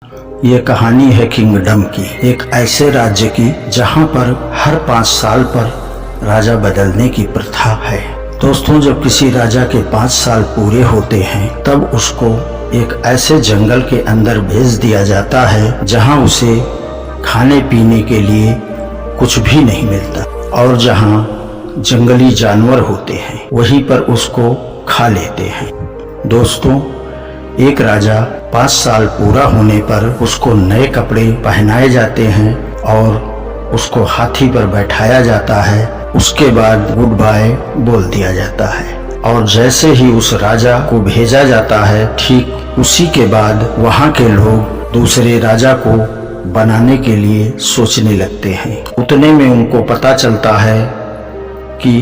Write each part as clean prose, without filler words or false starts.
ये कहानी है किंगडम की, एक ऐसे राज्य की जहां पर हर 5 साल पर राजा बदलने की प्रथा है। दोस्तों, जब किसी राजा के 5 साल पूरे होते हैं तब उसको एक ऐसे जंगल के अंदर भेज दिया जाता है जहां उसे खाने पीने के लिए कुछ भी नहीं मिलता और जहां जंगली जानवर होते हैं वहीं पर उसको खा लेते हैं। दोस्तों, एक राजा 5 साल पूरा होने पर उसको नए कपड़े पहनाए जाते हैं और उसको हाथी पर बैठाया जाता है। उसके बाद गुड बाय बोल दिया जाता है और जैसे ही उस राजा को भेजा जाता है ठीक उसी के बाद वहाँ के लोग दूसरे राजा को बनाने के लिए सोचने लगते हैं। उतने में उनको पता चलता है कि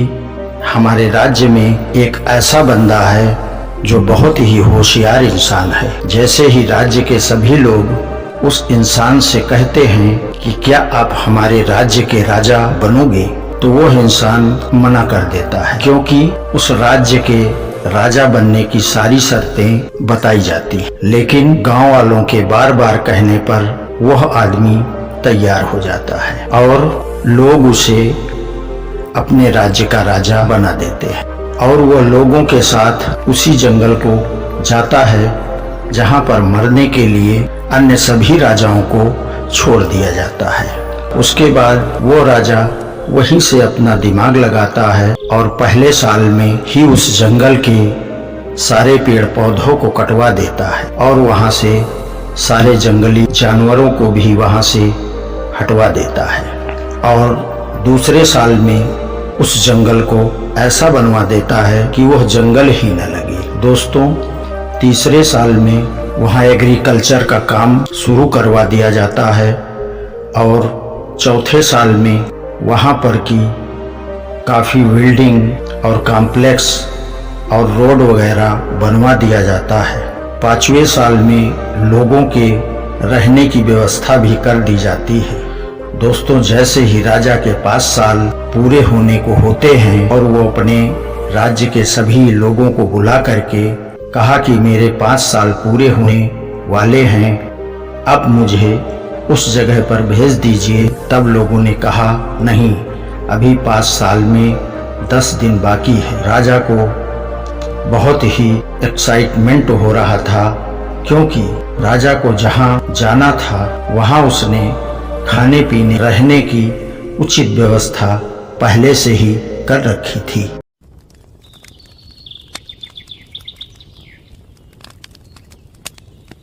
हमारे राज्य में एक ऐसा बंदा है जो बहुत ही होशियार इंसान है। जैसे ही राज्य के सभी लोग उस इंसान से कहते हैं कि क्या आप हमारे राज्य के राजा बनोगे, तो वो इंसान मना कर देता है क्योंकि उस राज्य के राजा बनने की सारी शर्तें बताई जाती हैं। लेकिन गांव वालों के बार बार कहने पर वह आदमी तैयार हो जाता है और लोग उसे अपने राज्य का राजा बना देते हैं और वह लोगों के साथ उसी जंगल को जाता है जहां पर मरने के लिए अन्य सभी राजाओं को छोड़ दिया जाता है। उसके बाद वो राजा वहीं से अपना दिमाग लगाता है और पहले साल में ही उस जंगल के सारे पेड़ पौधों को कटवा देता है और वहां से सारे जंगली जानवरों को भी वहां से हटवा देता है और दूसरे साल में उस जंगल को ऐसा बनवा देता है कि वह जंगल ही न लगे। दोस्तों, तीसरे साल में वहाँ एग्रीकल्चर का काम शुरू करवा दिया जाता है और चौथे साल में वहाँ पर की काफ़ी बिल्डिंग और कॉम्प्लेक्स और रोड वगैरह बनवा दिया जाता है। 5वें साल में लोगों के रहने की व्यवस्था भी कर दी जाती है। दोस्तों, जैसे ही राजा के 5 साल पूरे होने को होते हैं और वो अपने राज्य के सभी लोगों को बुला करके कहा कि मेरे 5 साल पूरे होने वाले हैं, अब मुझे उस जगह पर भेज दीजिए। तब लोगों ने कहा नहीं, अभी 5 साल में 10 दिन बाकी है। राजा को बहुत ही एक्साइटमेंट हो रहा था क्योंकि राजा को जहां जाना था वहां उसने खाने पीने रहने की उचित व्यवस्था पहले से ही कर रखी थी।